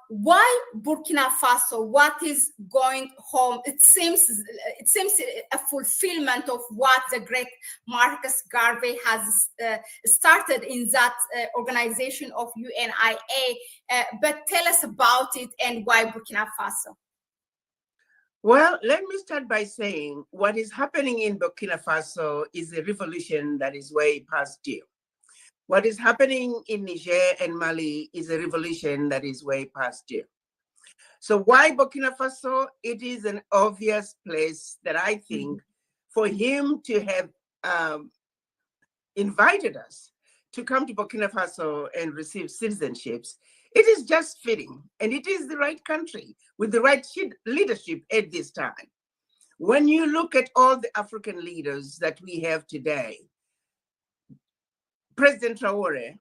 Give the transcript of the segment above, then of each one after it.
Why Burkina Faso? What is going home? It seems a fulfillment of what the great Marcus Garvey has started in that organization of UNIA. But tell us about it and why Burkina Faso. Well, let me start by saying what is happening in Burkina Faso is a revolution that is way past due. What is happening in Niger and Mali is a revolution that is way past due. So why Burkina Faso? It is an obvious place that I think for him to have invited us to come to Burkina Faso and receive citizenships, it is just fitting, and it is the right country with the right leadership at this time. When you look at all the African leaders that we have today, President Traore,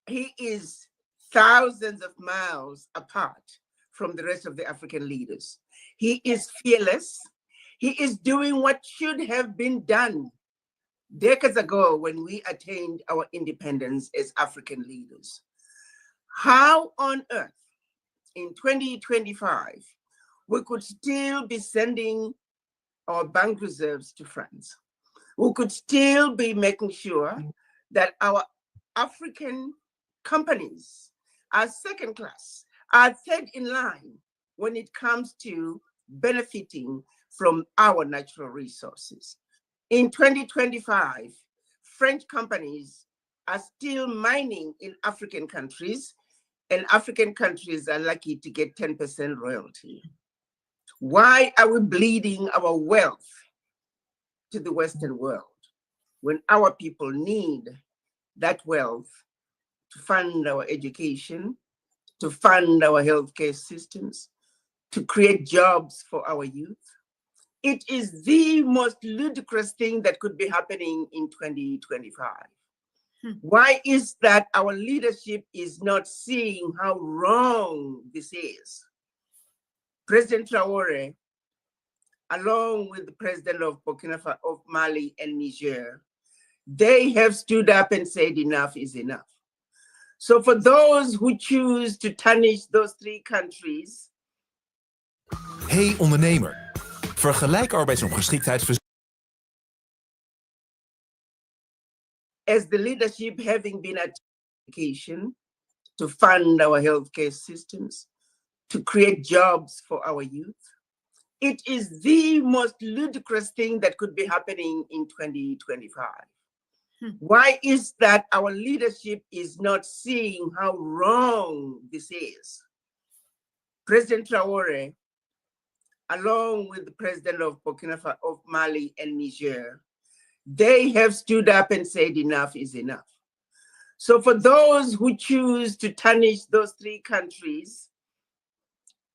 he is thousands of miles apart from the rest of the African leaders. He is fearless. He is doing what should have been done decades ago when we attained our independence as African leaders. How on earth in 2025 we could still be sending our bank reserves to France? We could still be making sure that our African companies are second class, are third in line when it comes to benefiting from our natural resources. In 2025, French companies are still mining in African countries, and African countries are lucky to get 10% royalty. Why are we bleeding our wealth to the Western world when our people need that wealth to fund our education, to fund our healthcare systems, to create jobs for our youth? It is the most ludicrous thing that could be happening in 2025. Why is that our leadership is not seeing how wrong this is? President Traore, along with the president of Burkina Faso, of Mali and Niger, they have stood up and said enough is enough. So for those who choose to tarnish those three countries. Hey ondernemer, vergelijk arbeidsongeschiktheidsverzekering. As the leadership having been at education to fund our healthcare systems, to create jobs for our youth, it is the most ludicrous thing that could be happening in 2025. Why is that our leadership is not seeing how wrong this is? President Traore, along with the president of Burkina Faso, of Mali and Niger, they have stood up and said enough is enough. So for those who choose to tarnish those three countries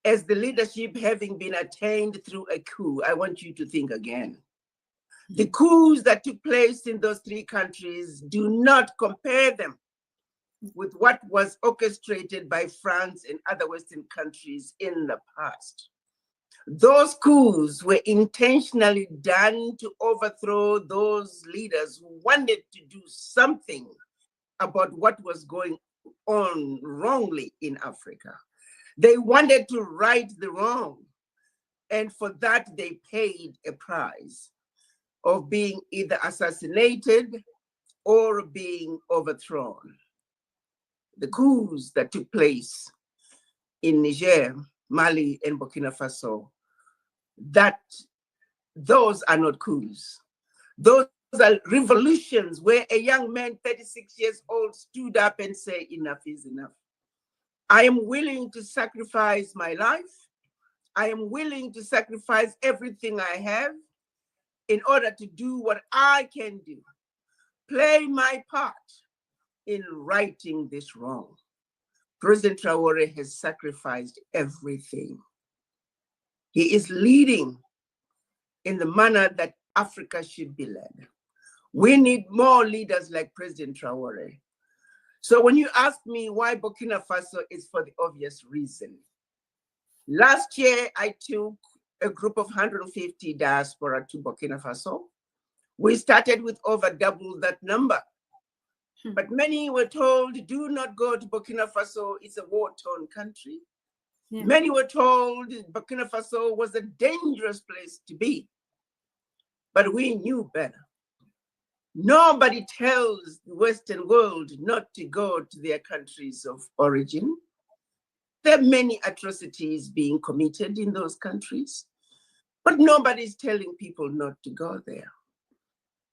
as the leadership having been attained through a coup, I want you to think again. The coups that took place in those three countries, do not compare them with what was orchestrated by France and other Western countries in the past. Those coups were intentionally done to overthrow those leaders who wanted to do something about what was going on wrongly in Africa. They wanted to right the wrong, and for that they paid a price of being either assassinated or being overthrown. The coups that took place in Niger, Mali, and Burkina Faso, those are not coups. Those are revolutions where a young man, 36 years old, stood up and said, enough is enough. I am willing to sacrifice my life. I am willing to sacrifice everything I have in order to do what I can do, play my part in righting this wrong. President Traore has sacrificed everything. He is leading in the manner that Africa should be led. We need more leaders like President Traore. So when you ask me why Burkina Faso, is for the obvious reason. Last year, I took a group of 150 diaspora to Burkina Faso. We started with over double that number. But many were told, do not go to Burkina Faso, it's a war-torn country. Yeah. Many were told Burkina Faso was a dangerous place to be. But we knew better. Nobody tells the Western world not to go to their countries of origin. There are many atrocities being committed in those countries, but nobody's telling people not to go there.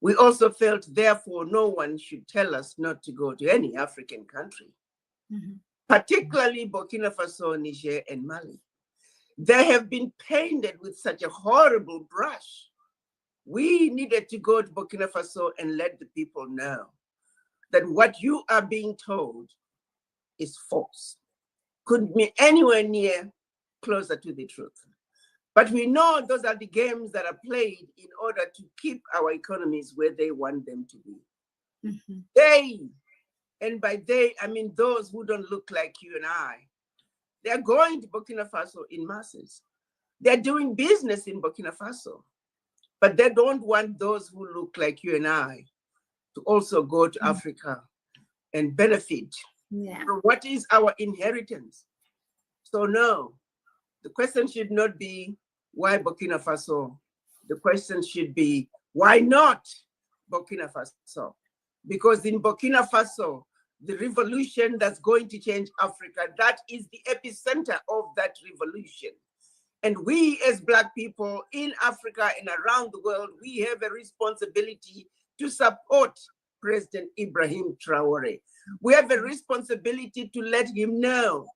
We also felt, therefore, no one should tell us not to go to any African country, particularly Burkina Faso, Niger, and Mali. They have been painted with such a horrible brush. We needed to go to Burkina Faso and let the people know that what you are being told is false. Couldn't be anywhere near closer to the truth. But we know those are the games that are played in order to keep our economies where they want them to be. They, and by they, I mean those who don't look like you and I, they're going to Burkina Faso in masses. They're doing business in Burkina Faso, but they don't want those who look like you and I to also go to Africa and benefit from what is our inheritance. So no, the question should not be why Burkina Faso? The question should be, why not Burkina Faso? Because in Burkina Faso, the revolution that's going to change Africa, that is the epicenter of that revolution. And we as Black people in Africa and around the world, we have a responsibility to support President Ibrahim Traore. We have a responsibility to let him know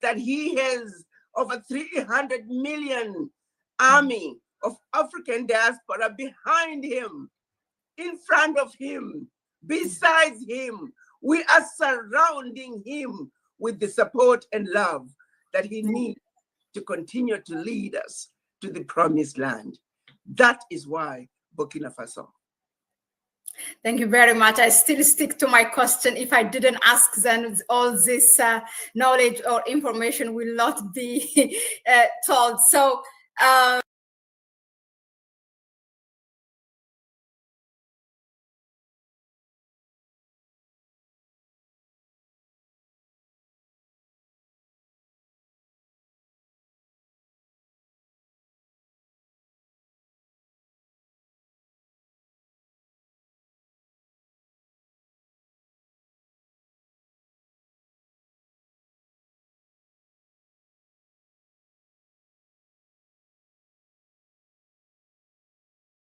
that he has over 300 million army of African diaspora behind him, in front of him, besides him. We are surrounding him with the support and love that he needs to continue to lead us to the promised land. That is why Burkina Faso. Thank you very much. I still stick to my question. If I didn't ask, then all this knowledge or information will not be told. So